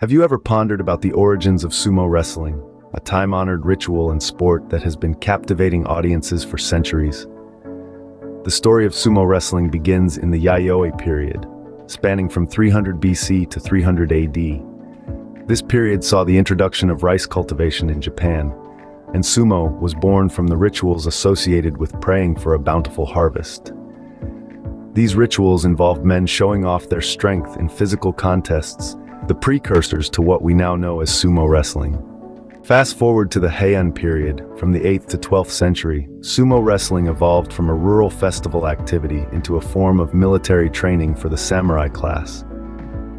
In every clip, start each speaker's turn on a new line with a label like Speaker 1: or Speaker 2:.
Speaker 1: Have you ever pondered about the origins of sumo wrestling, a time-honored ritual and sport that has been captivating audiences for centuries? The story of sumo wrestling begins in the Yayoi period, spanning from 300 BC to 300 AD. This period saw the introduction of rice cultivation in Japan, and sumo was born from the rituals associated with praying for a bountiful harvest. These rituals involved men showing off their strength in physical contests, the precursors to what we now know as sumo wrestling. Fast forward to the Heian period, from the 8th to 12th century, sumo wrestling evolved from a rural festival activity into a form of military training for the samurai class.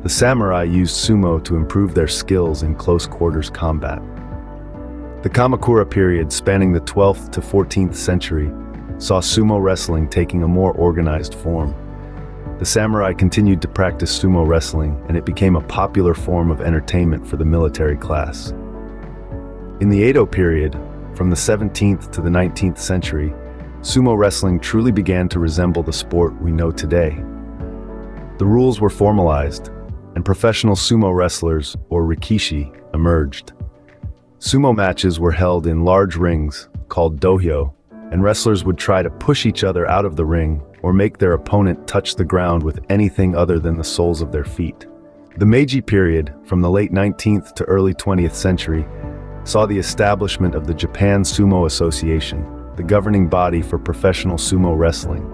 Speaker 1: The samurai used sumo to improve their skills in close quarters combat. The Kamakura period, spanning the 12th to 14th century, saw sumo wrestling taking a more organized form. The samurai continued to practice sumo wrestling, and it became a popular form of entertainment for the military class. In the Edo period, from the 17th to the 19th century, sumo wrestling truly began to resemble the sport we know today. The rules were formalized, and professional sumo wrestlers, or rikishi, emerged. Sumo matches were held in large rings, called dohyo, and wrestlers would try to push each other out of the ring or make their opponent touch the ground with anything other than the soles of their feet. The Meiji period, from the late 19th to early 20th century, saw the establishment of the Japan Sumo Association, the governing body for professional sumo wrestling.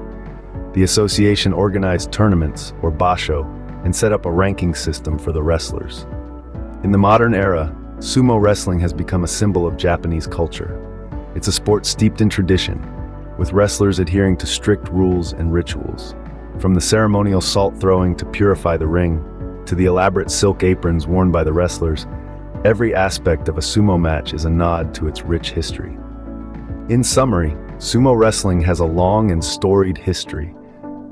Speaker 1: The association organized tournaments, or basho, and set up a ranking system for the wrestlers. In the modern era, sumo wrestling has become a symbol of Japanese culture. It's a sport steeped in tradition, with wrestlers adhering to strict rules and rituals. From the ceremonial salt throwing to purify the ring, to the elaborate silk aprons worn by the wrestlers, every aspect of a sumo match is a nod to its rich history. In summary, sumo wrestling has a long and storied history,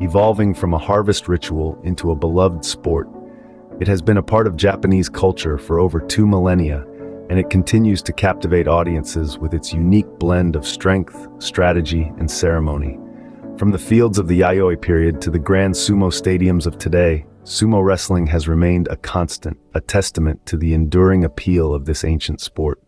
Speaker 1: evolving from a harvest ritual into a beloved sport. It has been a part of Japanese culture for over 2 millennia, and it continues to captivate audiences with its unique blend of strength, strategy, and ceremony. From the fields of the Yayoi period to the grand sumo stadiums of today, sumo wrestling has remained a constant, a testament to the enduring appeal of this ancient sport.